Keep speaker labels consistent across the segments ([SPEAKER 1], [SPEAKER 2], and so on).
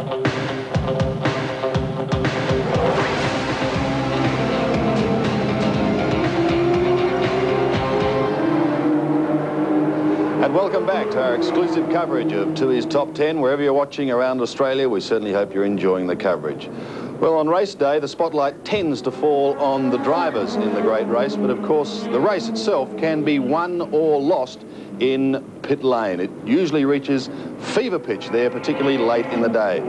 [SPEAKER 1] And welcome back to our exclusive coverage of Tui's Top 10. Wherever you're watching around Australia, we certainly hope you're enjoying the coverage. Well, on race day, the spotlight tends to fall on the drivers in the great race, but of course, the race itself can be won or lost in pit lane. It usually reaches fever pitch there, particularly late in the day.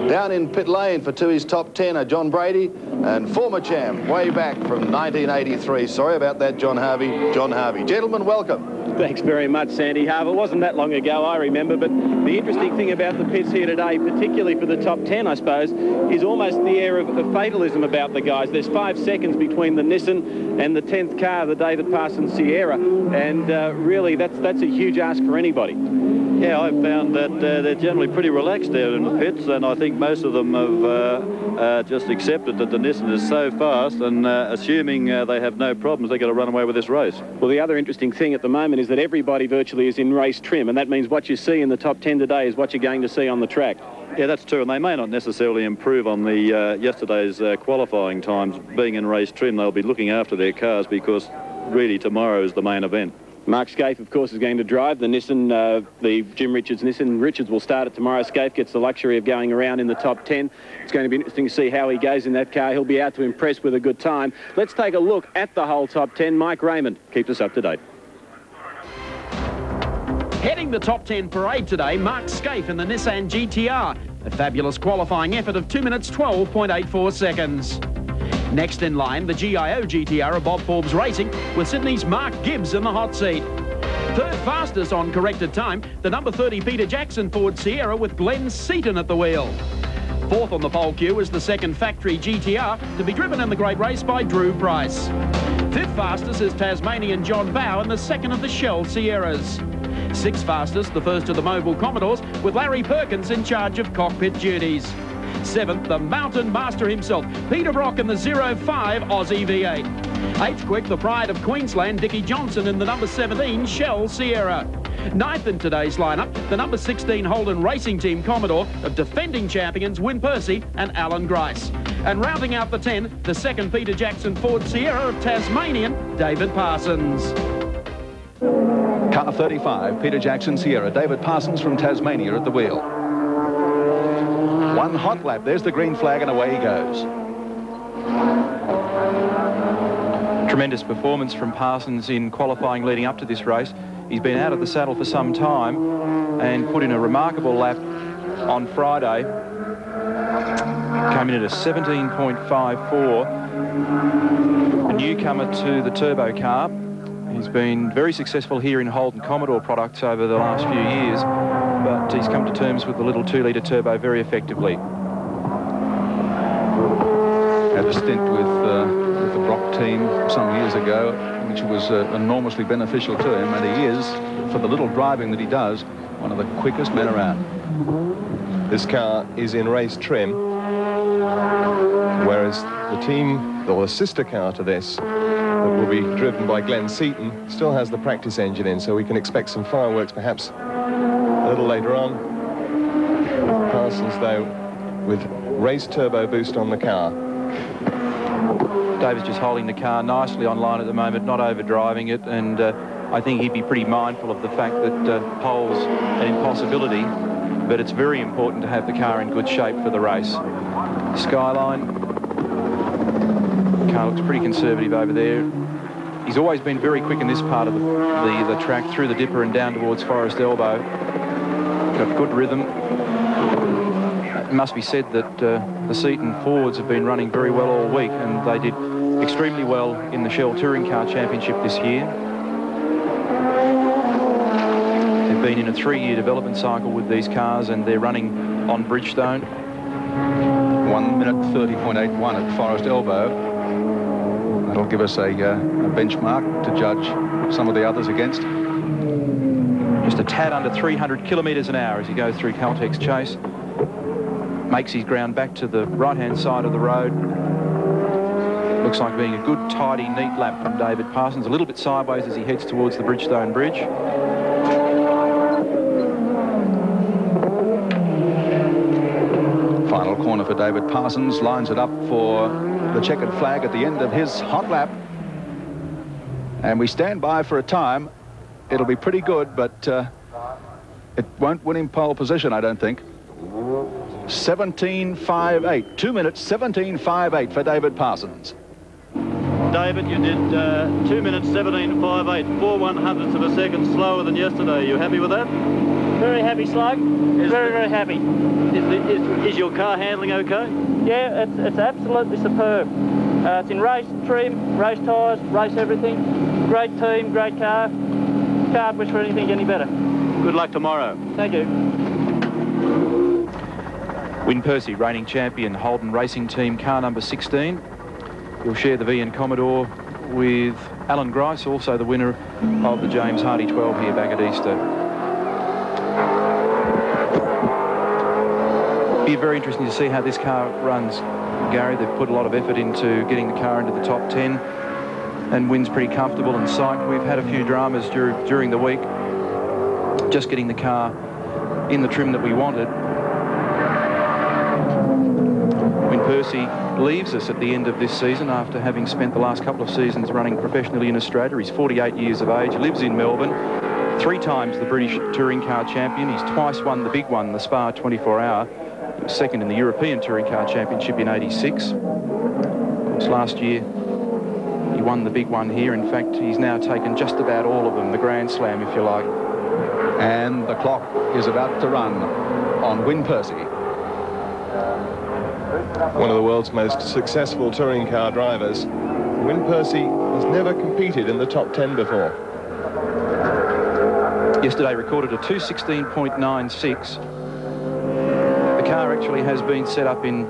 [SPEAKER 1] Down in pit lane for Tui's Top 10 are John Brady and former champ way back from 1983. Sorry about that, John Harvey. John Harvey. Gentlemen, welcome.
[SPEAKER 2] Thanks very much, Sandy. Harvey, it wasn't that long ago, I remember, but the interesting thing about the pits here today, particularly for the top 10, I suppose, is almost the air of fatalism about the guys. There's 5 seconds between the Nissan and the 10th car, the David Parsons Sierra, and really that's a huge ask for anybody.
[SPEAKER 3] Yeah, I've found that they're generally pretty relaxed there in the pits, and I think most of them have just accepted that the Nissan is so fast, and assuming they have no problems, they're going to run away with this race.
[SPEAKER 2] Well, the other interesting thing at the moment is that everybody virtually is in race trim, and that means what you see in the top 10 today is what you're going to see on the track.
[SPEAKER 3] Yeah, that's true, and they may not necessarily improve on the yesterday's qualifying times. Being in race trim, they'll be looking after their cars because really tomorrow is the main event.
[SPEAKER 2] Mark Skaife, of course, is going to drive the Nissan, the Jim Richards Nissan. Richards will start it tomorrow. Skaife gets the luxury of going around in the top 10. It's going to be interesting to see how he goes in that car. He'll be out to impress with a good time. Let's take a look at the whole top 10. Mike Raymond keeps us up to date.
[SPEAKER 4] Heading the top 10 parade today, Mark Skaife in the Nissan GTR. A fabulous qualifying effort of 2 minutes 12.84 seconds. Next in line, the GIO GTR of Bob Forbes Racing, with Sydney's Mark Gibbs in the hot seat. Third fastest on corrected time, the number 30 Peter Jackson Ford Sierra with Glenn Seton at the wheel. Fourth on the pole queue is the second factory GTR, to be driven in the great race by Drew Price. Fifth fastest is Tasmanian John Bowe in the second of the Shell Sierras. Sixth fastest, the first of the MOBIL Commodores, with Larry Perkins in charge of cockpit duties. Seventh, the mountain master himself, Peter Brock in the 05 Aussie V8. Eighth quick, the pride of Queensland, Dickie Johnson in the number 17 Shell Sierra. Ninth in today's lineup, the number 16 Holden Racing Team Commodore of defending champions Win Percy and Alan Grice. And rounding out the 10, the second Peter Jackson Ford Sierra of Tasmanian David Parsons.
[SPEAKER 5] Car 35, Peter Jackson Sierra, David Parsons from Tasmania at the wheel. One hot lap, there's the green flag, and away he goes.
[SPEAKER 6] Tremendous performance from Parsons in qualifying leading up to this race. He's been out of the saddle for some time and put in a remarkable lap on Friday. Came in at a 17.54. A newcomer to the turbo car. He's been very successful here in Holden Commodore products over the last few years, but he's come to terms with the little 2-litre turbo very effectively.
[SPEAKER 5] Had a stint with the Brock team some years ago, which was enormously beneficial to him, and he is, for the little driving that he does, one of the quickest men around.
[SPEAKER 7] This car is in race trim, whereas the team, or the sister car to this, that will be driven by Glenn Seton, still has the practice engine in, so we can expect some fireworks perhaps a little later on. Parsons, though, with race turbo boost on the car.
[SPEAKER 6] David's just holding the car nicely on line at the moment, not overdriving it, and I think he'd be pretty mindful of the fact that pole's an impossibility, but it's very important to have the car in good shape for the race. Skyline. Car looks pretty conservative over there. He's always been very quick in this part of the track, through the dipper and down towards Forest Elbow. Got good rhythm. It must be said that the Seton Fords have been running very well all week, and they did extremely well in the Shell Touring Car Championship this year. They've been in a 3-year development cycle with these cars, and they're running on Bridgestone.
[SPEAKER 5] 1 minute 30.81 at Forest Elbow. That'll give us a benchmark to judge some of the others against.
[SPEAKER 6] Just a tad under 300 kilometres an hour as he goes through Caltex Chase. Makes his ground back to the right-hand side of the road. Looks like being a good, tidy, neat lap from David Parsons. A little bit sideways as he heads towards the Bridgestone Bridge.
[SPEAKER 5] corner for David Parsons, lines it up for the checkered flag at the end of his hot lap. And we stand by for a time. It'll be pretty good, but it won't win him pole position, I don't think. 17.58, 2 minutes, 17.58 for David Parsons.
[SPEAKER 3] David, you did 2 minutes 17.58, 4/100ths of a second slower than yesterday. You happy with that?
[SPEAKER 8] Very happy, Slug. Very happy.
[SPEAKER 3] Is your car handling okay?
[SPEAKER 8] Yeah, it's absolutely superb. It's in race trim, race tyres, race everything. Great team, great car. Can't wish for anything any better.
[SPEAKER 3] Good luck tomorrow.
[SPEAKER 8] Thank you.
[SPEAKER 6] Win Percy, reigning champion, Holden Racing Team, car number 16. He'll share the VN Commodore with Alan Grice, also the winner of the James Hardy 12 here back at Easter. Be very interesting to see how this car runs, Gary. They've put a lot of effort into getting the car into the top 10, and Win's pretty comfortable and psyched. We've had a few dramas during the week, just getting the car in the trim that we wanted. Win Percy leaves us at the end of this season after having spent the last couple of seasons running professionally in Australia. He's 48 years of age, lives in Melbourne, 3 times the British touring car champion. He's twice won the big one, the Spa 24-hour. He was second in the European Touring Car Championship in '86. Of course, last year he won the big one here. In fact, he's now taken just about all of them, the Grand Slam, if you like.
[SPEAKER 5] And the clock is about to run on Win Percy.
[SPEAKER 7] One of the world's most successful touring car drivers. Win Percy has never competed in the top 10 before.
[SPEAKER 6] Yesterday recorded a 2:16.96. The car actually has been set up in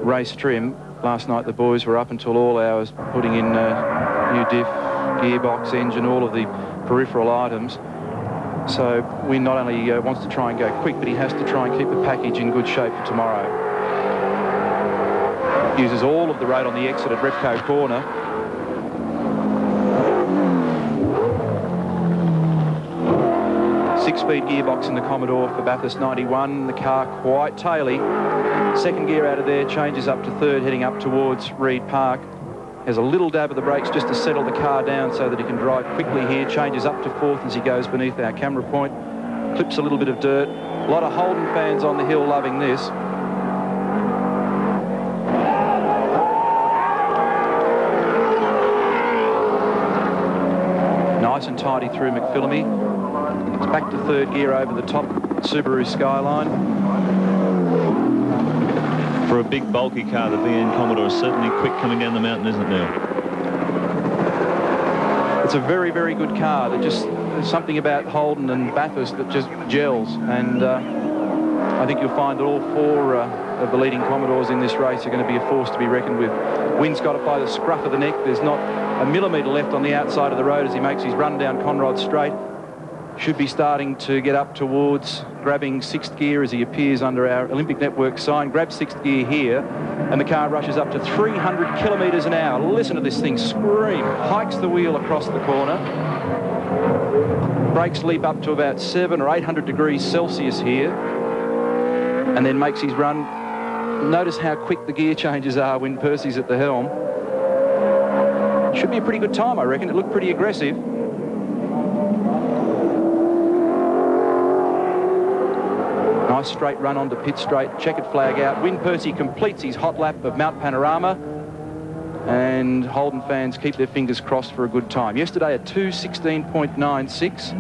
[SPEAKER 6] race trim. Last night the boys were up until all hours putting in new diff, gearbox, engine, all of the peripheral items. So Win not only wants to try and go quick, but he has to try and keep the package in good shape for tomorrow. Uses all of the road on the exit at Repco Corner. Six-speed gearbox in the Commodore for Bathurst 91. The car quite taily. Second gear out of there, changes up to third, heading up towards Reed Park. Has a little dab of the brakes just to settle the car down so that he can drive quickly here. Changes up to fourth as he goes beneath our camera point. Clips a little bit of dirt. A lot of Holden fans on the hill loving this. Nice and tidy through McPhillamy. It's back to third gear over the top Subaru Skyline.
[SPEAKER 9] For a big bulky car, the VN Commodore is certainly quick coming down the mountain, isn't it, Neil?
[SPEAKER 6] It's a very, very good car. There's something about Holden and Bathurst that just gels, and I think you'll find that all 4 of the leading Commodores in this race are going to be a force to be reckoned with. Win's got it by the scruff of the neck. There's not a millimetre left on the outside of the road as he makes his run down Conrod Straight. Should be starting to get up towards grabbing 6th gear as he appears under our Olympic Network sign. Grabs 6th gear here, and the car rushes up to 300 kilometres an hour. Listen to this thing scream. Hikes the wheel across the corner. Brakes leap up to about 700 or 800 degrees Celsius here, and then makes his run. Notice how quick the gear changes are when Percy's at the helm. Should be a pretty good time, I reckon. It looked pretty aggressive. Nice straight run onto pit straight, checkered flag out. Win Percy completes his hot lap of Mount Panorama, and Holden fans keep their fingers crossed for a good time. Yesterday a 2:16.96.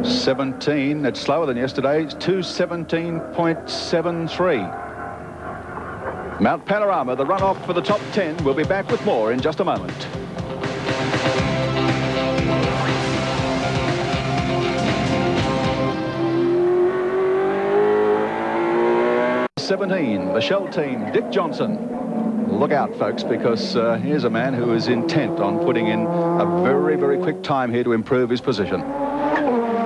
[SPEAKER 5] 17, it's slower than yesterday. It's 2:17.73. Mount Panorama, the run-off for the top 10. We'll be back with more in just a moment. The Shell team, Dick Johnson. Look out, folks, because here's a man who is intent on putting in a very, very quick time here to improve his position.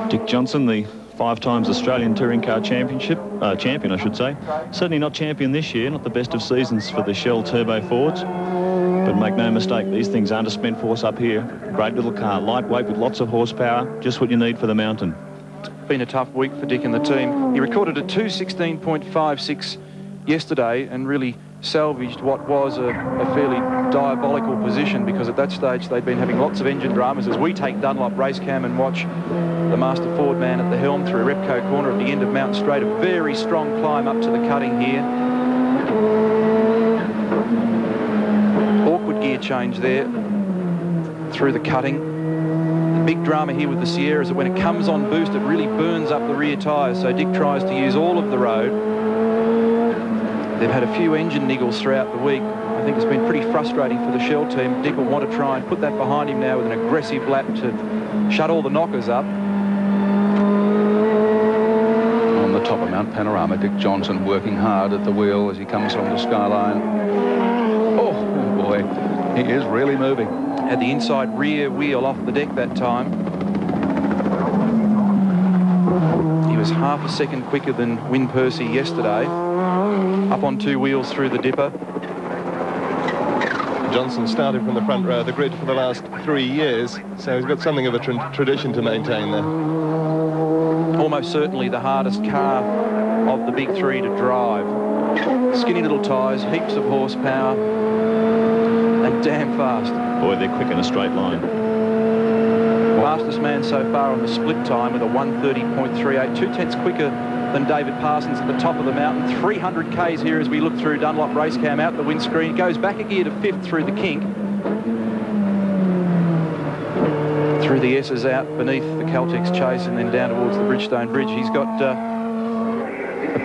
[SPEAKER 9] Dick Johnson, the 5 times Australian Touring Car champion, I should say. Certainly not champion this year, not the best of seasons for the Shell Turbo Fords. But make no mistake, these things aren't a spent force up here. Great little car, lightweight with lots of horsepower, just what you need for the mountain.
[SPEAKER 6] been a tough week for Dick and the team. He recorded a 2:16.56 yesterday and really salvaged what was a fairly diabolical position, because at that stage they'd been having lots of engine dramas. As we take Dunlop race cam and watch the Master Ford man at the helm through Repco Corner at the end of Mountain Straight, a very strong climb up to the cutting here. Awkward gear change there through the cutting. The big drama here with the Sierra is that when it comes on boost, it really burns up the rear tyres, so Dick tries to use all of the road. They've had a few engine niggles throughout the week. I think it's been pretty frustrating for the Shell team. Dick will want to try and put that behind him now with an aggressive lap to shut all the knockers up.
[SPEAKER 5] On the top of Mount Panorama, Dick Johnson working hard at the wheel as he comes from the skyline. Oh boy, he is really moving.
[SPEAKER 6] Had the inside rear wheel off the deck that time. He was half a second quicker than Win Percy yesterday. Up on two wheels through the dipper.
[SPEAKER 7] Johnson started from the front row of the grid for the last 3 years, so he's got something of a tradition to maintain there.
[SPEAKER 6] Almost certainly the hardest car of the big three to drive. Skinny little tyres, heaps of horsepower, and damn fast.
[SPEAKER 9] Boy, they're quick in a straight line.
[SPEAKER 6] Fastest man so far on the split time with a 1:30.38, 2/10 quicker than David Parsons at the top of the mountain. 300 Ks here as we look through Dunlop race cam out the windscreen. Goes back a gear to 5th through the kink. Through the S's out beneath the Caltex Chase and then down towards the Bridgestone Bridge. He's got a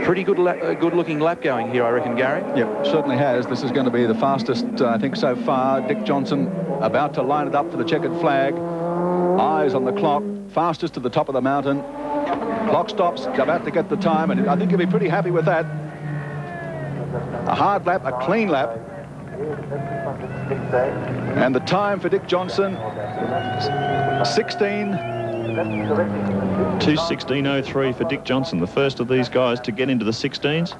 [SPEAKER 6] pretty good-looking lap going here, I reckon, Gary.
[SPEAKER 5] Yep, certainly has. This is going to be the fastest, I think, so far. Dick Johnson about to line it up for the checkered flag. Eyes on the clock. Fastest to the top of the mountain. Clock stops, about to get the time, and I think he'll be pretty happy with that. A hard lap, a clean lap. And the time for Dick Johnson,
[SPEAKER 9] 2:16.03 for Dick Johnson, the first of these guys to get into the 16s.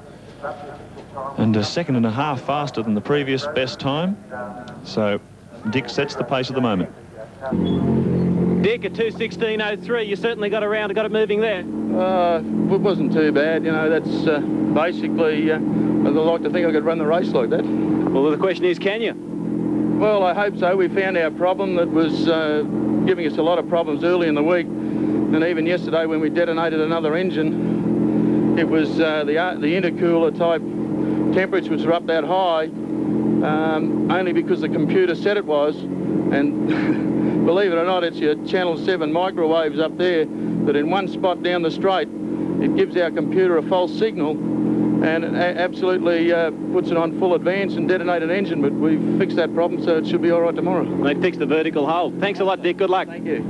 [SPEAKER 9] And a second and a half faster than the previous best time. So Dick sets the pace of the moment.
[SPEAKER 2] Dick at 2:16.03, you certainly got around and got it moving there.
[SPEAKER 10] It wasn't too bad, you know. That's basically, I'd like to think I could run the race like that.
[SPEAKER 2] Well, the question is, can you?
[SPEAKER 10] Well, I hope so. We found our problem that was giving us a lot of problems early in the week, and even yesterday when we detonated another engine, it was the intercooler type temperatures were up that high, only because the computer said it was, and believe it or not, it's your Channel 7 microwaves up there that in one spot down the straight, it gives our computer a false signal and it absolutely puts it on full advance and detonate an engine, but we've fixed that problem, so it should be all right tomorrow.
[SPEAKER 2] They fixed the vertical hole. Thanks a lot, Dick. Good luck.
[SPEAKER 10] Thank you.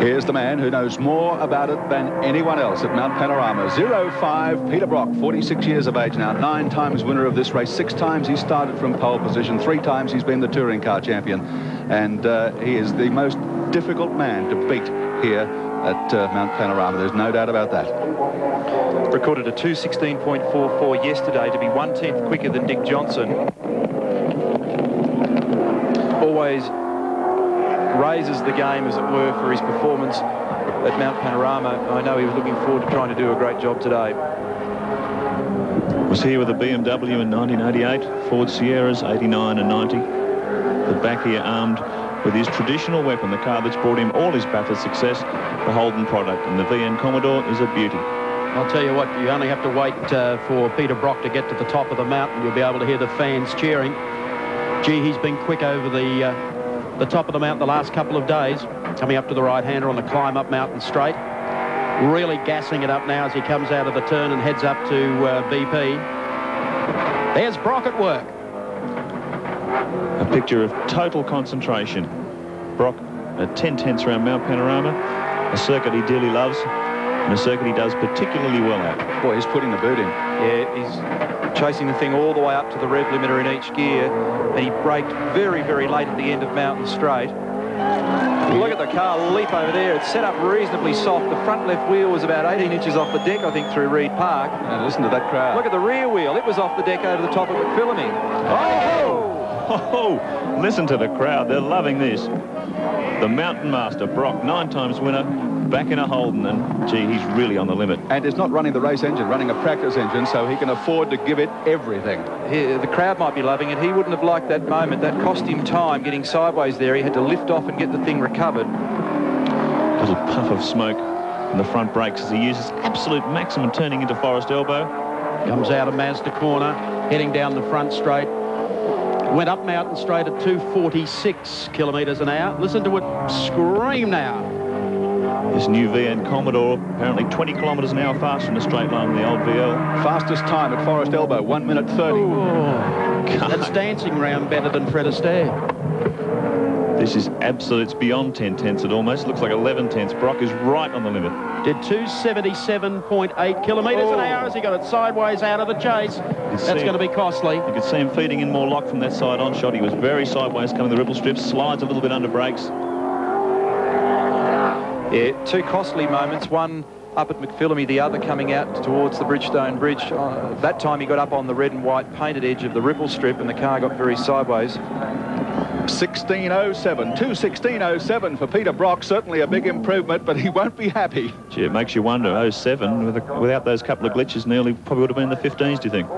[SPEAKER 5] Here's the man who knows more about it than anyone else at Mount Panorama. 05, Peter Brock, 46 years of age now, 9 times winner of this race. 6 times he started from pole position. 3 times he's been the touring car champion. And he is the most difficult man to beat here at Mount Panorama. There's no doubt about that.
[SPEAKER 6] Recorded a 2:16.44 yesterday to be 1/10 quicker than Dick Johnson. Always raises the game, as it were, for his performance at Mount Panorama. I know he was looking forward to trying to do a great job today.
[SPEAKER 9] Was here with a BMW in 1988, Ford Sierras 89 and 90. The back here armed with his traditional weapon, the car that's brought him all his Bathurst success, the Holden product, and the VN Commodore is a beauty.
[SPEAKER 4] I'll tell you what, you only have to wait for Peter Brock to get to the top of the mountain. You'll be able to hear the fans cheering. Gee, he's been quick over the top of the mountain the last couple of days, coming up to the right-hander on the climb up Mountain Straight. Really gassing it up now as he comes out of the turn and heads up to BP. There's Brock at work.
[SPEAKER 9] A picture of total concentration. Brock at 10/10 around Mount Panorama, a circuit he dearly loves, and a circuit he does particularly well at.
[SPEAKER 5] Boy, he's putting the boot in.
[SPEAKER 6] Yeah, he's chasing the thing all the way up to the rev limiter in each gear, and he braked very, very late at the end of Mountain Straight. Look at the car leap over there. It's set up reasonably soft. The front left wheel was about 18 inches off the deck, I think, through Reed Park.
[SPEAKER 5] And listen to that crowd.
[SPEAKER 6] Look at the rear wheel. It was off the deck over the top of McPhillamy.
[SPEAKER 9] Oh! Oh! Listen to the crowd. They're loving this. The Mountain Master, Brock, 9 times winner, back in a Holden, and gee, he's really on the limit.
[SPEAKER 5] And is not running the race engine, running a practice engine, so he can afford to give it everything.
[SPEAKER 6] The crowd might be loving it. He wouldn't have liked that moment. That cost him time getting sideways there. He had to lift off and get the thing recovered.
[SPEAKER 9] Little puff of smoke in the front brakes as he uses absolute maximum turning into Forest Elbow.
[SPEAKER 4] Comes out of Mazda corner, heading down the front straight. Went up Mountain Straight at 246 kilometres an hour. Listen to it scream now.
[SPEAKER 9] This new VN Commodore, apparently 20 kilometres an hour faster in a straight line than the old VL.
[SPEAKER 5] Fastest time at Forest Elbow, 1 minute 30.
[SPEAKER 4] Oh, that's dancing round better than Fred Astaire.
[SPEAKER 9] This is absolute. It's beyond 10 tenths. It almost looks like 11 tenths. Brock is right on the limit.
[SPEAKER 4] Did 277.8 kilometres an hour as he got it sideways out of the chase. That's going to be costly.
[SPEAKER 9] You could see him feeding in more lock from that side-on shot. He was very sideways coming the ripple strips, slides a little bit under brakes.
[SPEAKER 6] Yeah, 2 costly moments. One up at McPhillamy, the other coming out towards the Bridgestone Bridge. That time he got up on the red and white painted edge of the ripple strip and the car got very sideways.
[SPEAKER 5] 16.07, 2:16.07 for Peter Brock. Certainly a big improvement, but he won't be happy.
[SPEAKER 9] Gee, it makes you wonder, 07, without those couple of glitches, nearly probably would have been in the 15s, do you think?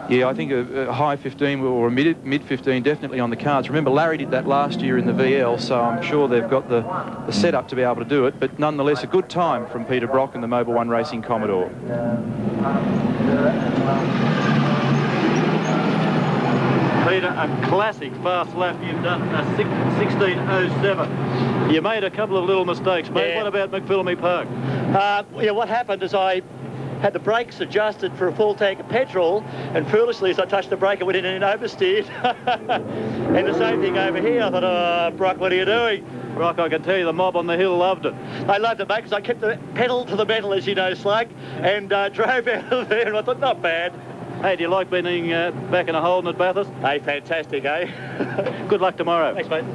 [SPEAKER 6] Yeah, I think a high 15 or a mid 15 definitely on the cards. Remember, Larry did that last year in the VL, so I'm sure they've got the setup to be able to do it. But nonetheless, a good time from Peter Brock and the Mobil 1 Racing Commodore.
[SPEAKER 3] Peter, a classic fast lap you've done, a 16.07. You made a couple of little mistakes, mate.
[SPEAKER 11] Yeah.
[SPEAKER 3] What about McPhillamy Park?
[SPEAKER 11] Yeah, what happened is I had the brakes adjusted for a full tank of petrol, and foolishly, as I touched the brake, I went in and oversteered. And the same thing over here. I thought, oh, Brock, what are you doing?
[SPEAKER 3] Brock, I can tell you the mob on the hill loved it.
[SPEAKER 11] I loved it, mate, because I kept the pedal to the metal, as you know, Slug, and drove out of there, and I thought, not bad.
[SPEAKER 3] Hey, do you like being back in a Holden at Bathurst?
[SPEAKER 11] Hey, fantastic, eh?
[SPEAKER 3] Good luck tomorrow.
[SPEAKER 11] Thanks, mate.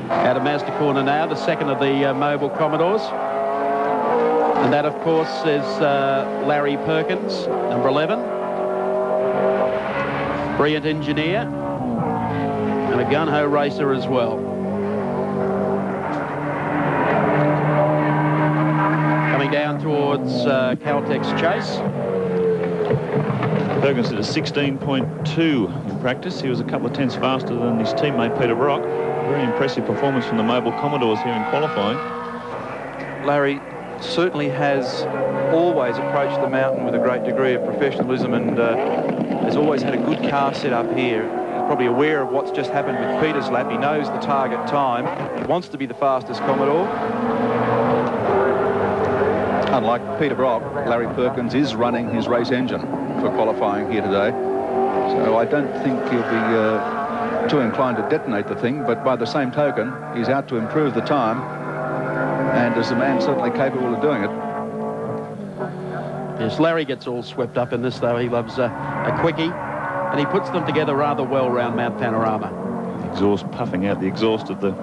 [SPEAKER 4] Out of Mazda corner now, the second of the Mobil Commodores. And that, of course, is Larry Perkins, number 11. Brilliant engineer. And a gun-ho racer as well. Coming down towards Caltech's chase.
[SPEAKER 9] Perkins did a 16.2 in practice. He was a couple of tenths faster than his teammate Peter Brock. Very impressive performance from the Mobil Commodores here in qualifying.
[SPEAKER 6] Larry certainly has always approached the mountain with a great degree of professionalism and has always had a good car set up here. He's probably aware of what's just happened with Peter's lap. He knows the target time. He wants to be the fastest Commodore.
[SPEAKER 5] Unlike Peter Brock, Larry Perkins is running his race engine for qualifying here today. So I don't think he'll be too inclined to detonate the thing, but by the same token, he's out to improve the time, and is the man certainly capable of doing it.
[SPEAKER 4] Yes, Larry gets all swept up in this, though. He loves a quickie, and he puts them together rather well round Mount Panorama.
[SPEAKER 9] Exhaust puffing out the exhaust of the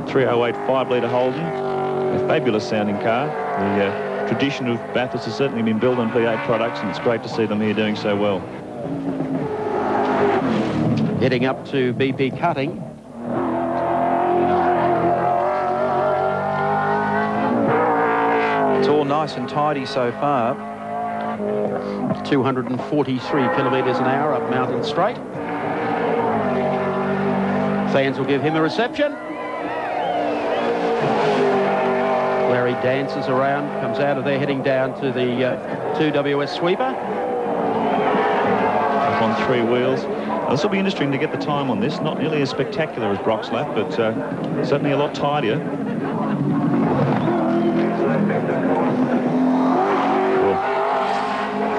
[SPEAKER 9] 308 5-litre Holden. A fabulous sounding car. The tradition of Bathurst has certainly been built on V8 products, and it's great to see them here doing so well.
[SPEAKER 4] Heading up to BP Cutting.
[SPEAKER 6] It's all nice and tidy so far.
[SPEAKER 4] 243 kilometres an hour up Mountain Straight. Fans will give him a reception. Larry dances around, comes out of there, heading down to the 2WS sweeper.
[SPEAKER 9] Up on 3 wheels. This will be interesting to get the time on this. Not nearly as spectacular as Brock's lap, but certainly a lot tidier.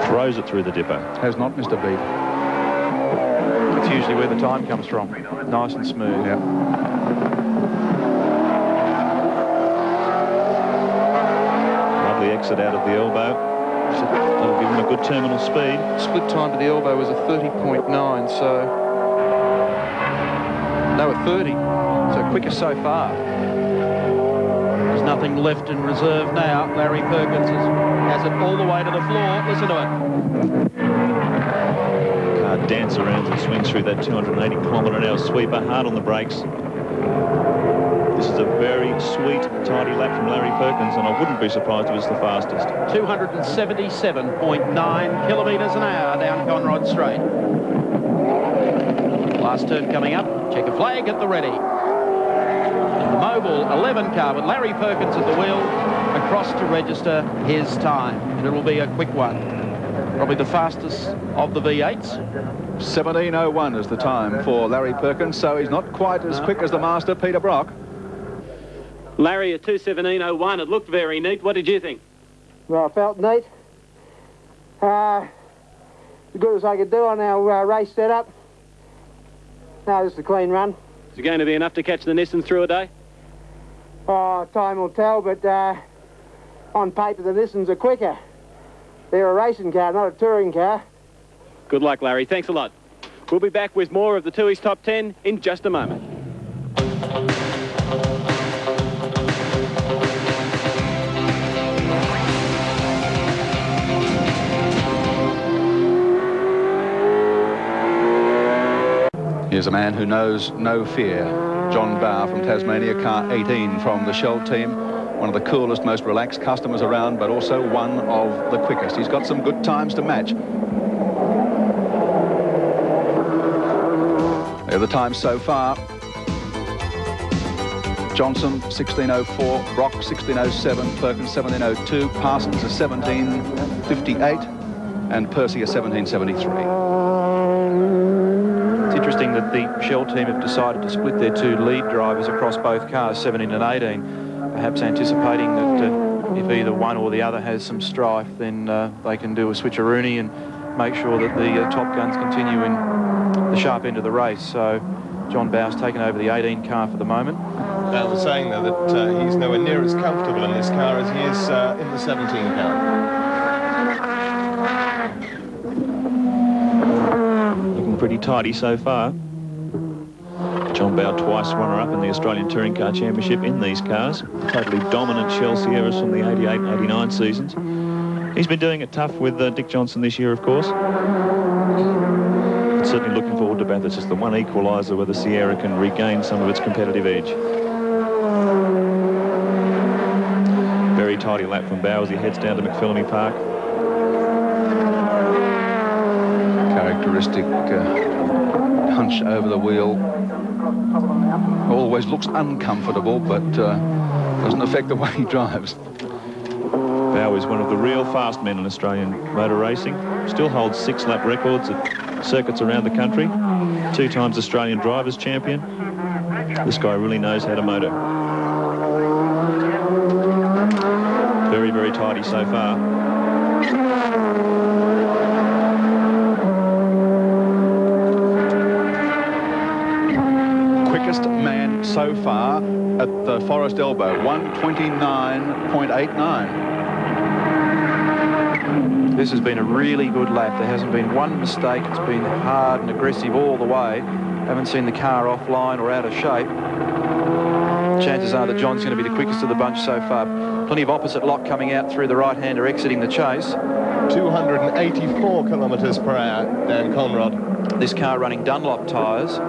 [SPEAKER 9] Throws it through the dipper.
[SPEAKER 5] Has not missed a beat.
[SPEAKER 6] That's usually where the time comes from. Nice and smooth.
[SPEAKER 5] Yeah.
[SPEAKER 9] Lovely exit out of the elbow. That'll give him a good terminal speed.
[SPEAKER 6] Split time to the elbow was a 30.9, so... No, a 30. So quicker so far.
[SPEAKER 4] There's nothing left in reserve now. Larry Perkins has it all the way to the floor. Listen to it.
[SPEAKER 9] Car dance around and swings through that 280 kilometre an hour sweeper, hard on the brakes. This This is a very sweet, tidy lap from Larry Perkins, and I wouldn't be surprised if it's the fastest.
[SPEAKER 4] 277.9 kilometres an hour down Conrod Straight. Last turn coming up. Check a flag at the ready. And the MOBIL 11 car with Larry Perkins at the wheel across to register his time. And it'll be a quick one. Probably the fastest of the V8s.
[SPEAKER 5] 17:01 is the time for Larry Perkins, so he's not quite as quick as the master, Peter Brock.
[SPEAKER 2] Larry, at 2:17.01, it looked very neat. What did you think?
[SPEAKER 12] Well, I felt neat. As good as I could do on our race setup. No, just a clean run.
[SPEAKER 2] Is it going to be enough to catch the Nissan through a day?
[SPEAKER 12] Oh, time will tell, but on paper the Nissans are quicker. They're a racing car, not a touring car.
[SPEAKER 2] Good luck, Larry. Thanks a lot. We'll be back with more of the Tooheys Top 10 in just a moment.
[SPEAKER 5] Here's a man who knows no fear. John Bowe from Tasmania, car 18 from the Shell team. One of the coolest, most relaxed customers around, but also one of the quickest. He's got some good times to match. They're the times so far. Johnson, 16:04, Brock, 16:07, Perkins, 17:02, Parsons is 17:58, and Percy is 17:73.
[SPEAKER 6] It's interesting that the Shell team have decided to split their two lead drivers across both cars, 17 and 18, perhaps anticipating that if either one or the other has some strife, then they can do a switcheroony and make sure that the top guns continue in the sharp end of the race. So John Bowe's taken over the 18 car for the moment.
[SPEAKER 7] Bale was saying, though, that he's nowhere near as comfortable in this car as he is in the 17 car.
[SPEAKER 9] Looking pretty tidy so far. John Bowe twice runner-up in the Australian Touring Car Championship in these cars. Totally dominant Shell Sierras from the 88 and 89 seasons. He's been doing it tough with Dick Johnson this year, of course. But certainly looking forward to Bathurst. It's the one equaliser where the Sierra can regain some of its competitive edge. Very tidy lap from Bowe as he heads down to McPhillamy Park.
[SPEAKER 5] Characteristic hunch over the wheel. Always looks uncomfortable, but doesn't affect the way he drives.
[SPEAKER 9] Bowe is one of the real fast men in Australian motor racing. Still holds 6-lap records at circuits around the country. 2 times Australian Drivers' Champion. This guy really knows how to motor. Very, very tidy so far.
[SPEAKER 5] Quickest man so far at the Forest Elbow, 1:29.89.
[SPEAKER 6] This has been a really good lap. There hasn't been one mistake. It's been hard and aggressive all the way. Haven't seen the car offline or out of shape. Chances are that John's going to be the quickest of the bunch so far. Plenty of opposite lock coming out through the right-hander exiting the chase.
[SPEAKER 7] 284 kilometres per hour down Conrod.
[SPEAKER 6] This car running Dunlop tyres.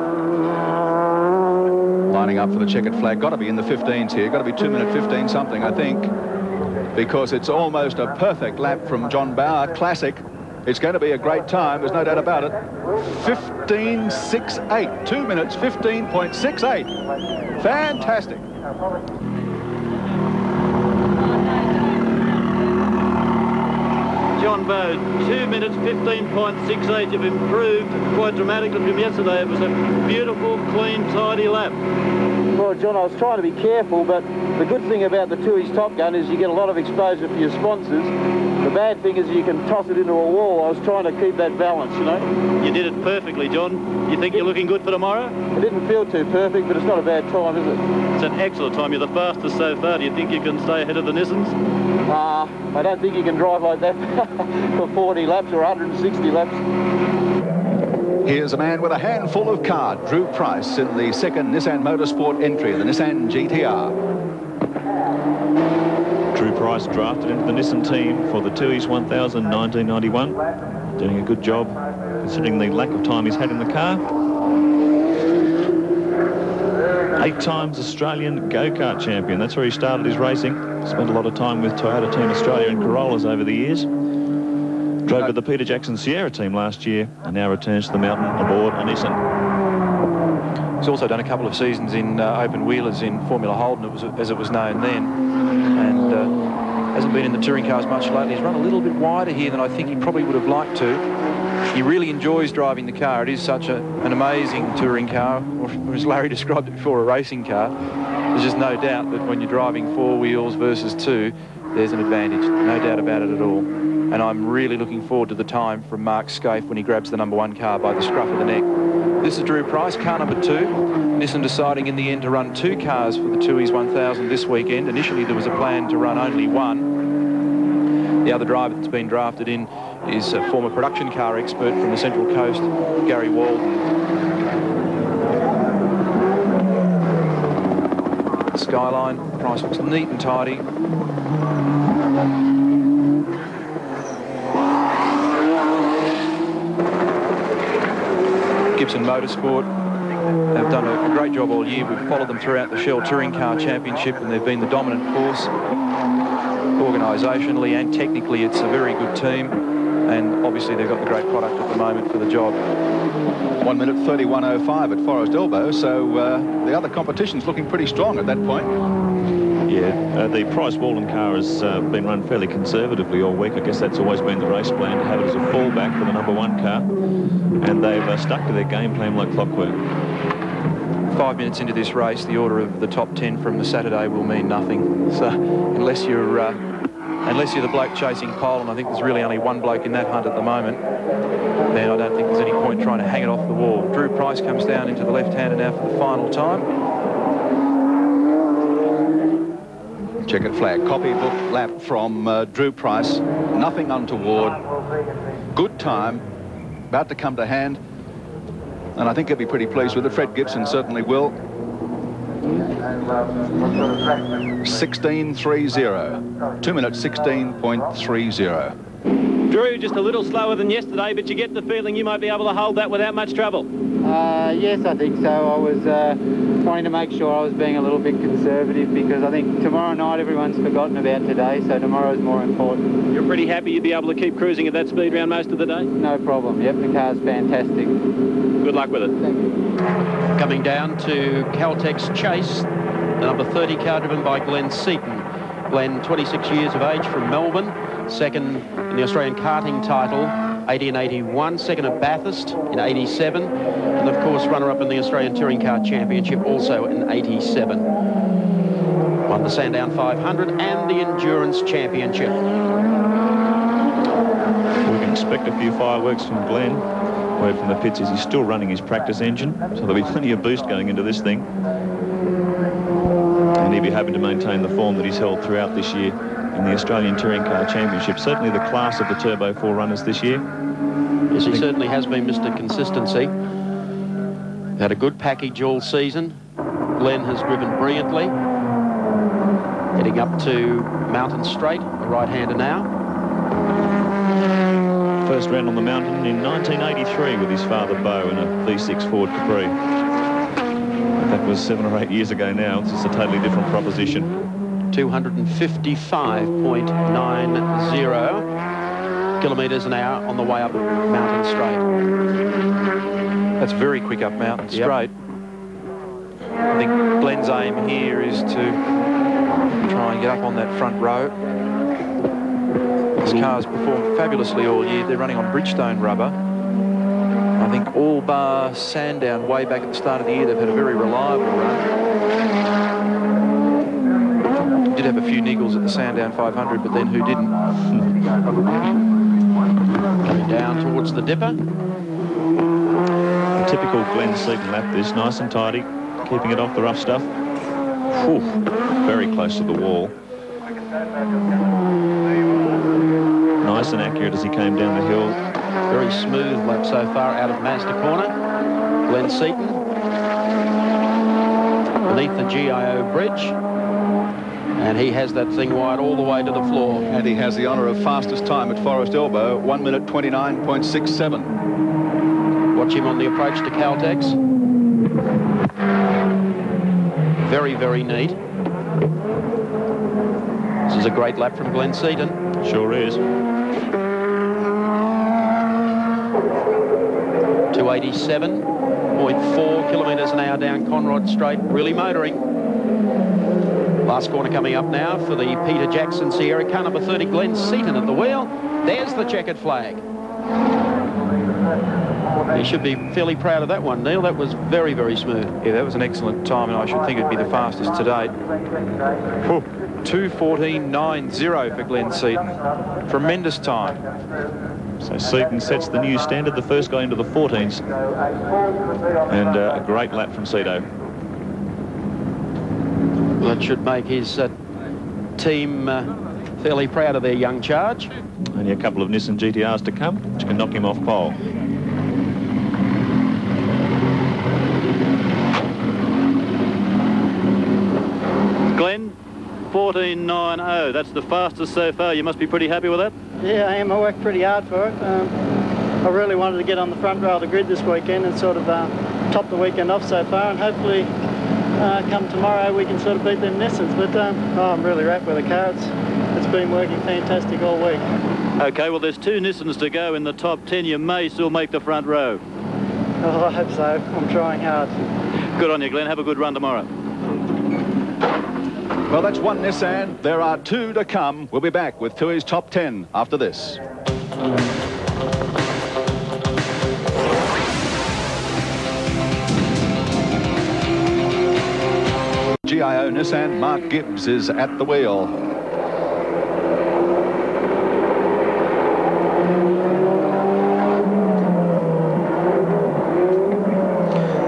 [SPEAKER 5] Lining up for the checkered flag. Got to be in the 15s here. Got to be 2-minute 15 something, I think. Because it's almost a perfect lap from John Bowe. Classic. It's going to be a great time, there's no doubt about it. 15.68. 2 minutes, 15.68. Fantastic.
[SPEAKER 11] John Bowe, 2 minutes 15.68. You've improved quite dramatically from yesterday. It was a beautiful, clean, tidy lap.
[SPEAKER 12] Well, John, I was trying to be careful, but the good thing about the Tooheys Top Gun is you get a lot of exposure for your sponsors. The bad thing is you can toss it into a wall. I was trying to keep that balance, you know.
[SPEAKER 11] You did it perfectly, John. You think you're looking good for tomorrow?
[SPEAKER 12] It didn't feel too perfect, but it's not a bad time, is it?
[SPEAKER 11] It's an excellent time. You're the fastest so far. Do you think you can stay ahead of the Nissans?
[SPEAKER 12] I don't think you can drive like that for 40 laps or 160 laps.
[SPEAKER 5] Here's a man with a handful of KART, Drew Price, in the second Nissan Motorsport entry, the Nissan GTR.
[SPEAKER 9] Drew Price drafted into the Nissan team for the Tooheys 1000 1991. Doing a good job considering the lack of time he's had in the car. 8 times Australian go-kart champion. That's where he started his racing. Spent a lot of time with Toyota Team Australia and Corollas over the years. Drove with the Peter Jackson Sierra team last year and now returns to the mountain aboard a Nissan.
[SPEAKER 6] He's also done a couple of seasons in open wheelers in Formula Holden, as it was known then, and hasn't been in the touring cars much lately. He's run a little bit wider here than I think he probably would have liked to. He really enjoys driving the car. It is such an amazing touring car, or as Larry described it before, a racing car. There's just no doubt that when you're driving 4 wheels versus 2, there's an advantage. No doubt about it at all. And I'm really looking forward to the time from Mark Skaife when he grabs the #1 car by the scruff of the neck. This is Drew Price, car number 2. Nissan deciding in the end to run 2 cars for the Tooheys 1000 this weekend. Initially there was a plan to run only 1. The other driver that's been drafted in is a former production car expert from the Central Coast, Gary Walden. Skyline, Price looks neat and tidy. Gibson Motorsport have done a great job all year. We've followed them throughout the Shell Touring Car Championship, and they've been the dominant force. Organisationally and technically, it's a very good team, and obviously they've got the great product at the moment for the job.
[SPEAKER 5] 1 minute 31.05 at Forest Elbow, so the other competition's looking pretty strong at that point.
[SPEAKER 9] Yeah, the Price Walden car has been run fairly conservatively all week. I guess that's always been the race plan, to have it as a fallback for the #1 car, and they've stuck to their game plan like clockwork.
[SPEAKER 6] 5 minutes into this race, the order of the top 10 from the Saturday will mean nothing. So unless you're the bloke chasing pole, and I think there's really only one bloke in that hunt at the moment, then I don't think there's any point trying to hang it off the wall. Drew Price comes down into the left-hander now for the final time.
[SPEAKER 5] Checkered flag, copybook lap from Drew Price. Nothing untoward. Good time. About to come to hand. And I think he'll be pretty pleased with it. Fred Gibson certainly will. 16.30. 2 minutes 16.30.
[SPEAKER 2] Drew, just a little slower than yesterday, but you get the feeling you might be able to hold that without much trouble.
[SPEAKER 12] Yes, I think so. I was wanting to make sure I was being a little bit conservative, because I think tomorrow night everyone's forgotten about today, so tomorrow's more important.
[SPEAKER 2] You're pretty happy you'd be able to keep cruising at that speed around most of the day?
[SPEAKER 12] No problem. Yep, the car's fantastic.
[SPEAKER 2] Good luck with it.
[SPEAKER 12] Thank you.
[SPEAKER 4] Coming down to Caltech's Chase, the number 30 car driven by Glenn Seton. Glenn, 26 years of age, from Melbourne, second in the Australian karting title, 80 and 81, second at Bathurst in 87, and of course runner-up in the Australian Touring Car Championship also in 87. Won the Sandown 500 and the Endurance Championship.
[SPEAKER 9] We can expect a few fireworks from Glenn. Word from the pits is he's still running his practice engine, so there'll be plenty of boost going into this thing. And he'll be hoping to maintain the form that he's held throughout this year in the Australian Touring Car Championship. Certainly the class of the Turbo 4 runners this year.
[SPEAKER 4] Yes, he certainly has been Mr. Consistency. Had a good package all season. Glenn has driven brilliantly. Heading up to Mountain Straight, the right-hander now.
[SPEAKER 9] First round on the mountain in 1983 with his father Bowe in a V6 Ford Capri. That was 7 or 8 years ago now. It's just a totally different proposition.
[SPEAKER 4] 255.90 kilometres an hour on the way up Mountain Straight.
[SPEAKER 6] That's very quick up Mountain Straight. I think Glenn's aim here is to try and get up on that front row. This car's performed fabulously all year. They're running on Bridgestone rubber. I think all bar Sandown way back at the start of the year, they've had a very reliable run. Did have a few niggles at the Sandown 500, but then who didn't?
[SPEAKER 4] Coming down towards the dipper.
[SPEAKER 9] A typical Glenn Seton lap this, nice and tidy, keeping it off the rough stuff. Whew, very close to the wall. Nice and accurate as he came down the hill.
[SPEAKER 4] Very smooth lap so far out of Mazda corner. Glenn Seton beneath the GIO bridge, and he has that thing wide all the way to the floor.
[SPEAKER 5] And he has the honour of fastest time at Forest Elbow, 1 minute 29.67.
[SPEAKER 4] Watch him on the approach to Caltex. very, very neat. This is a great lap from Glenn Seton.
[SPEAKER 9] Sure is.
[SPEAKER 4] 287.4 kilometres an hour down Conrod Straight, really motoring. Last corner coming up now for the Peter Jackson Sierra, car number 30, Glenn Seton at the wheel. There's the checkered flag. You should be fairly proud of that one, Neil. That was very, very smooth.
[SPEAKER 6] Yeah, that was an excellent time, and I should think it'd be the fastest to date. 2:14.90 for Glenn Seton. Tremendous time.
[SPEAKER 9] So Seton sets the new standard, the first guy into the 14s. And a great lap from Seton.
[SPEAKER 4] That should make his team fairly proud of their young charge.
[SPEAKER 9] Only a couple of Nissan GTRs to come, which can knock him off pole.
[SPEAKER 3] Glenn, 14.90. That's the fastest so far. You must be pretty happy with that?
[SPEAKER 8] Yeah, I am. I worked pretty hard for it. I really wanted to get on the front row of the grid this weekend and sort of top the weekend off so far, and hopefully come tomorrow we can sort of beat them Nissans. But I'm really wrapped with the car. It's been working fantastic all week.
[SPEAKER 3] Okay, well, there's 2 Nissans to go in the top 10. You may still make the front row.
[SPEAKER 8] Oh, I hope so. I'm trying hard.
[SPEAKER 3] Good on you, Glenn. Have a good run tomorrow.
[SPEAKER 5] Well, that's one Nissan. There are 2 to come. We'll be back with Tui's top 10 after this. GIO Nissan, Mark Gibbs is at the wheel.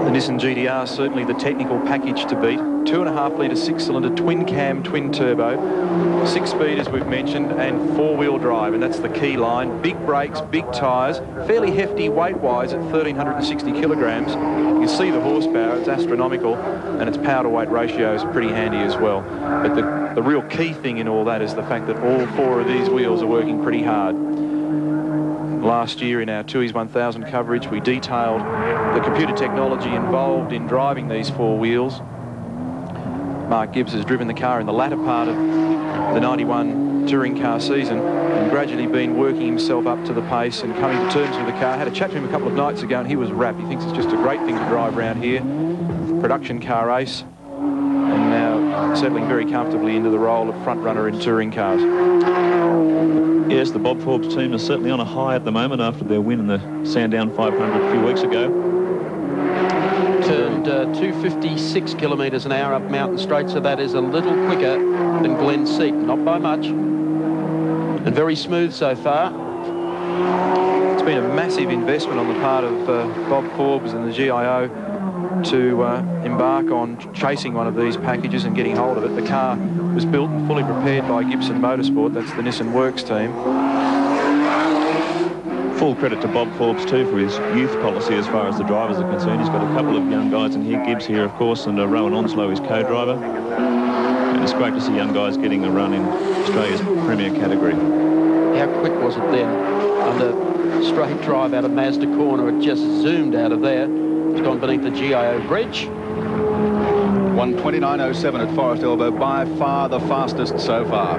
[SPEAKER 6] The Nissan GTR is certainly the technical package to beat. 2.5 litre 6-cylinder twin cam twin turbo, 6 speed as we've mentioned, and 4-wheel drive, and that's the key line. Big brakes, big tyres, fairly hefty weight-wise at 1,360 kilograms. You can see the horsepower, it's astronomical, and its power to weight ratio is pretty handy as well. But the real key thing in all that is the fact that all 4 of these wheels are working pretty hard. Last year in our Tui's 1000 coverage, we detailed the computer technology involved in driving these 4 wheels. Mark Gibbs has driven the car in the latter part of the 91 touring car season and gradually been working himself up to the pace and coming to terms with the car. I had a chat to him a couple of nights ago and he was wrapped. He thinks it's just a great thing to drive around here. Production car race, and now settling very comfortably into the role of front runner in touring cars.
[SPEAKER 9] Yes, the Bob Forbes team is certainly on a high at the moment after their win in the Sandown 500 a few weeks ago.
[SPEAKER 4] Turned 256 kilometres an hour up Mountain Straight, so that is a little quicker than Glenn Seton, not by much. And very smooth so far.
[SPEAKER 6] It's been a massive investment on the part of Bob Forbes and the GIO to embark on chasing one of these packages and getting hold of it. The car was built and fully prepared by Gibson Motorsport. That's the Nissan Works team.
[SPEAKER 9] Full credit to Bob Forbes too for his youth policy as far as the drivers are concerned. He's got a couple of young guys in here, Gibbs here of course, and Rowan Onslow, his co-driver. And it's great to see young guys getting a run in Australia's premier category.
[SPEAKER 4] How quick was it then? Under straight drive out of Mazda corner, it just zoomed out of there. It's gone beneath the GIO bridge.
[SPEAKER 5] 1:29.07 at Forest Elbow, by far the fastest so far.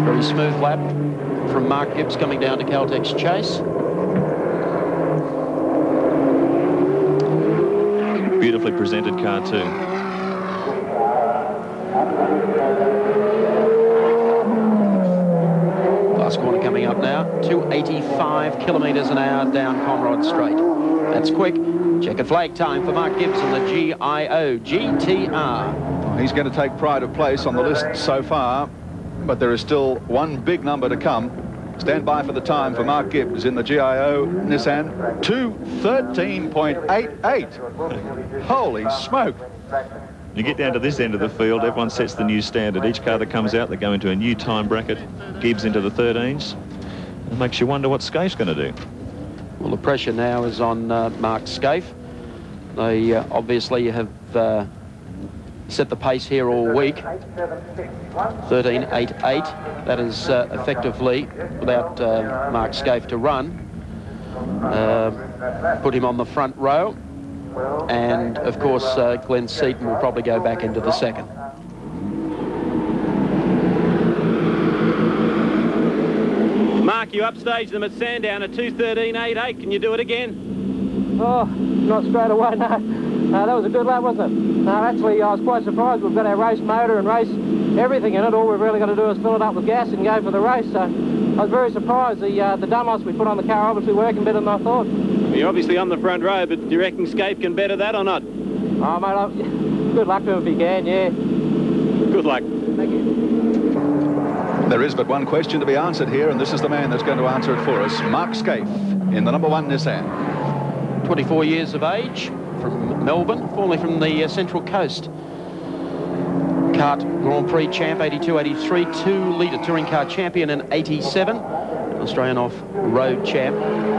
[SPEAKER 4] Very smooth lap from Mark Gibbs coming down to Caltech's chase.
[SPEAKER 9] Beautifully presented car too.
[SPEAKER 4] Last corner coming up now, 285 kilometres an hour down Commodore Straight. That's quick. Checkered flag time for Mark Gibbs and the GIO GTR.
[SPEAKER 5] Well, he's going to take pride of place on the list so far, but there is still one big number to come. Stand by for the time for Mark Gibbs in the GIO Nissan. 2:13.88. Holy smoke.
[SPEAKER 9] You get down to this end of the field, everyone sets the new standard. Each car that comes out, they go into a new time bracket. Gibbs into the 13s. It makes you wonder what Skaife's going to do.
[SPEAKER 4] Well, the pressure now is on Mark Skaife. They obviously have set the pace here all week. 13.88. That is effectively without Mark Skaife to run. put him on the front row. And, of course, Glenn Seton will probably go back into the second.
[SPEAKER 2] Mark, you upstaged them at Sandown at 2:13.88. Can you do it again?
[SPEAKER 12] Oh, not straight away, no. That was a good lap, wasn't it? No, actually, I was quite surprised. We've got our race motor and race everything in it. All we've really got to do is fill it up with gas and go for the race. So I was very surprised. The Dumos we put on the car are obviously working better than I thought.
[SPEAKER 2] You're obviously on the front row, but do you reckon Skaife can better that or not?
[SPEAKER 12] Oh, mate, good luck to him if he can, yeah.
[SPEAKER 2] Good luck.
[SPEAKER 12] Thank you.
[SPEAKER 5] There is but one question to be answered here, and this is the man that's going to answer it for us. Mark Skaife in the #1 Nissan.
[SPEAKER 4] 24 years of age, from Melbourne, formerly from the Central Coast. KART Grand Prix champ, 82-83, 2-litre touring car champion in 87, Australian off-road champ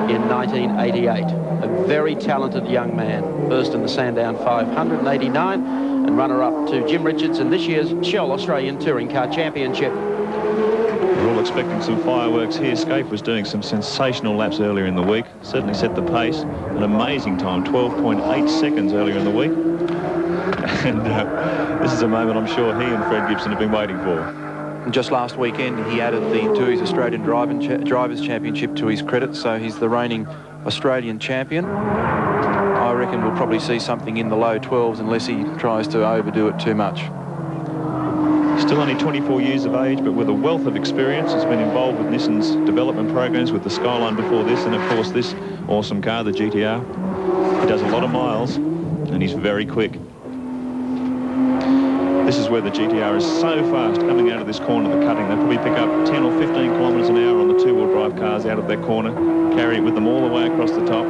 [SPEAKER 4] in 1988. A very talented young man, first in the Sandown 500 in 89, and runner-up to Jim Richards in this year's Shell Australian Touring Car Championship.
[SPEAKER 9] We're all expecting some fireworks here. Skaife was doing some sensational laps earlier in the week. Certainly set the pace. An amazing time, 12.8 seconds earlier in the week. And this is a moment I'm sure he and Fred Gibson have been waiting for.
[SPEAKER 6] Just last weekend, he added the TUI's Australian Drivers' Championship to his credit, so he's the reigning Australian champion. I reckon we'll probably see something in the low 12s unless he tries to overdo it too much.
[SPEAKER 9] Still only 24 years of age, but with a wealth of experience. Has been involved with Nissan's development programs with the Skyline before this, and of course this awesome car, the GTR. He does a lot of miles, and he's very quick. This is where the GTR is so fast coming out of this corner of the cutting. They probably pick up 10 or 15 kilometres an hour on the two-wheel drive cars out of that corner, carry it with them all the way across the top.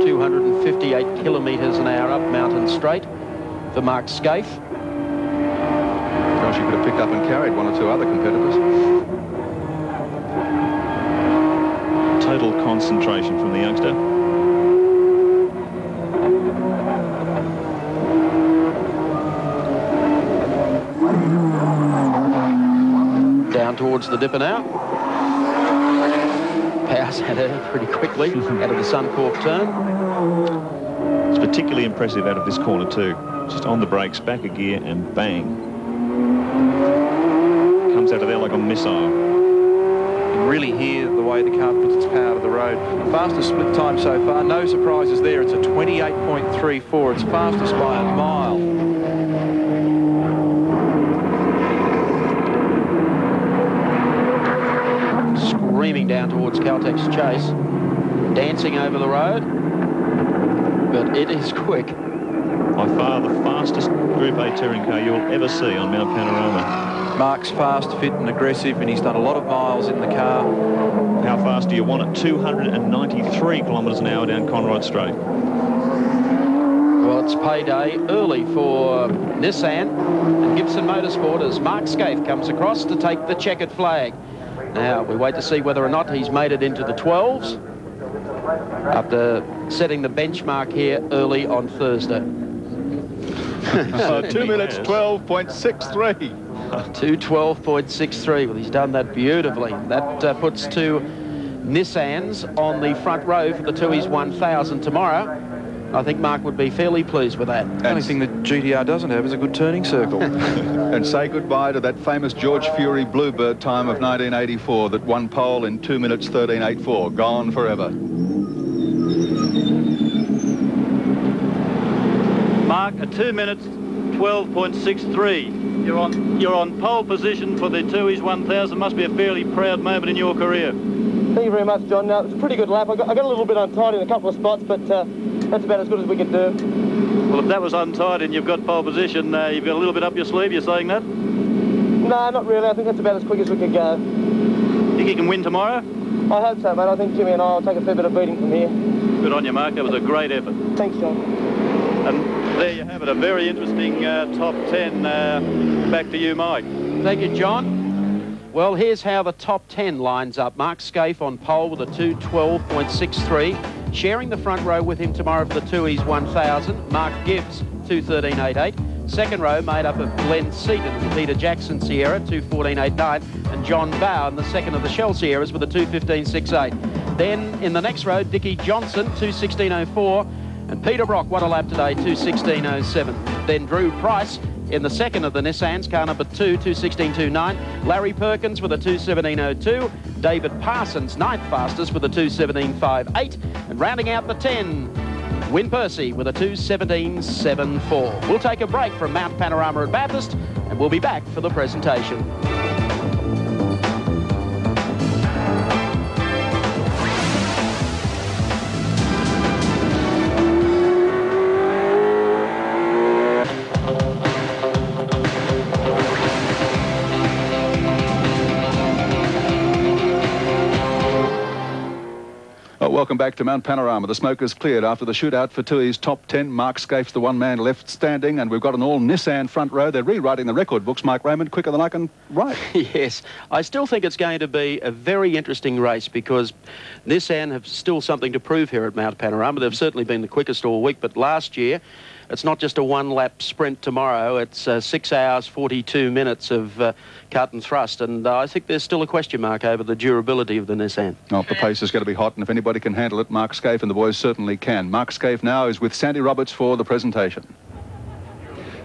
[SPEAKER 4] 258 kilometres an hour up Mountain Straight for Mark Skaife.
[SPEAKER 5] Gosh, you could have picked up and carried one or two other competitors.
[SPEAKER 9] Total concentration from the youngster.
[SPEAKER 4] Down towards the dipper now. Powers had her pretty quickly out of the Suncorp turn.
[SPEAKER 9] It's particularly impressive out of this corner too. Just on the brakes, back a gear, and bang. Comes out of there like a missile.
[SPEAKER 6] You can really hear the way the car puts its power to the road. Fastest split time so far, no surprises there. It's a 28.34. It's fastest by a mile.
[SPEAKER 4] Screaming down towards Caltech's Chase. Dancing over the road. But it is quick.
[SPEAKER 9] By far the fastest Group A touring car you'll ever see on Mount Panorama.
[SPEAKER 6] Mark's fast, fit and aggressive, and he's done a lot of miles in the car.
[SPEAKER 9] How fast do you want it? 293 kilometres an hour down Conrod Straight.
[SPEAKER 4] Well, it's payday early for Nissan and Gibson Motorsport as Mark Skaife comes across to take the checkered flag. Now, we wait to see whether or not he's made it into the 12s after setting the benchmark here early on Thursday.
[SPEAKER 5] 2 minutes 12.63.
[SPEAKER 4] 2:12.63. Well, he's done that beautifully. That puts two Nissans on the front row for the TUI's 1000 tomorrow. I think Mark would be fairly pleased with that.
[SPEAKER 6] The only thing that GTR doesn't have is a good turning circle.
[SPEAKER 5] And say goodbye to that famous George Fury Bluebird time of 1984 that won pole in 2 minutes 13.84. Gone forever.
[SPEAKER 3] Mark, at 2 minutes 12.63. You're on pole position for the TUI's 1000. Must be a fairly proud moment in your career.
[SPEAKER 12] Thank you very much, John. It was a pretty good lap. I got a little bit untied in a couple of spots, but that's about as good as we could do.
[SPEAKER 3] Well, if that was untied and you've got pole position, you've got a little bit up your sleeve, you're saying that?
[SPEAKER 12] No, not really. I think that's about as quick as we could go.
[SPEAKER 3] Think you can win tomorrow?
[SPEAKER 12] I hope so, mate. I think Jimmy and I will take a fair bit of beating from here.
[SPEAKER 3] Good on you, Mark. That was a great effort.
[SPEAKER 12] Thanks, John.
[SPEAKER 3] And there you have it, a very interesting top 10. Back to you, Mike.
[SPEAKER 4] Thank you, John. Well, here's how the top 10 lines up. Mark Skaife on pole with a 2:12.63. Sharing the front row with him tomorrow for the TUI's 1000. Mark Gibbs, 2:13.88. Second row made up of Glenn Seton in the Peter Jackson Sierra, 2:14.89. And John Bowe in the second of the Shell Sierras with a 2:15.68. Then in the next row, Dickie Johnson, 2:16.04. And Peter Brock, what a lap today, 2:16.07. Then Drew Price in the second of the Nissans, car number 2, 2:16.29. Larry Perkins with a 2:17.02. David Parsons, ninth fastest with a 2:17.58. And rounding out the 10, Win Percy with a 2:17.74. We'll take a break from Mount Panorama at Bathurst, and we'll be back for the presentation.
[SPEAKER 5] Welcome back to Mount Panorama. The smoke is cleared after the shootout for Tui's top 10. Mark Skaife's the one man left standing, and we've got an all Nissan front row. They're rewriting the record books, Mike Raymond, quicker than I can write.
[SPEAKER 4] Yes, I still think it's going to be a very interesting race because Nissan have still something to prove here at Mount Panorama. They've certainly been the quickest all week, but last year it's not just a one-lap sprint tomorrow. It's 6 hours, 42 minutes of cut and thrust, and I think there's still a question mark over the durability of the Nissan.
[SPEAKER 5] Oh, the pace is going to be hot, and if anybody can handle it, Mark Skaife and the boys certainly can. Mark Skaife now is with Sandy Roberts for the presentation.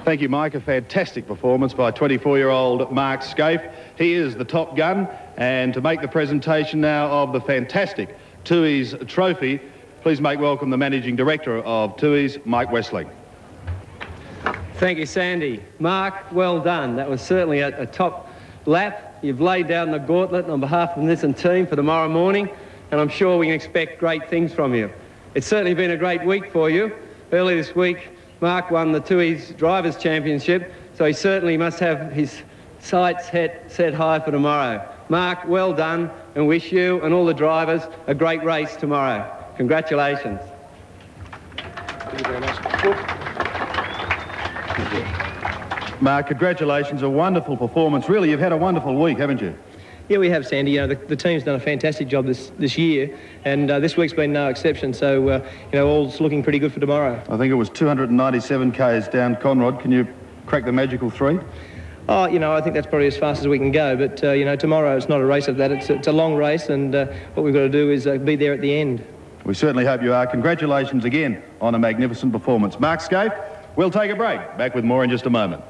[SPEAKER 1] Thank you, Mike. A fantastic performance by 24-year-old Mark Skaife. He is the top gun, and to make the presentation now of the fantastic Tui's trophy, please make welcome the Managing Director of Tui's, Mike Westling.
[SPEAKER 13] Thank you, Sandy. Mark, well done. That was certainly a top lap. You've laid down the gauntlet on behalf of the Nissan team for tomorrow morning, and I'm sure we can expect great things from you. It's certainly been a great week for you. Early this week, Mark won the Tui's Drivers' Championship, so he certainly must have his sights set high for tomorrow. Mark, well done, and wish you and all the drivers a great race tomorrow. Congratulations.
[SPEAKER 1] Thank you very much. Mark, congratulations, a wonderful performance. Really, you've had a wonderful week, haven't you?
[SPEAKER 13] Yeah, we have, Sandy. You know, the team's done a fantastic job this year, and this week's been no exception, so, you know, all's looking pretty good for tomorrow.
[SPEAKER 1] I think it was 297 k's down Conrod. Can you crack the magical 3?
[SPEAKER 13] Oh, you know, I think that's probably as fast as we can go, but, you know, tomorrow it's not a race of that. It's a long race, and what we've got to do is be there at the end.
[SPEAKER 1] We certainly hope you are. Congratulations again on a magnificent performance. Mark Skaife, we'll take a break. Back with more in just a moment.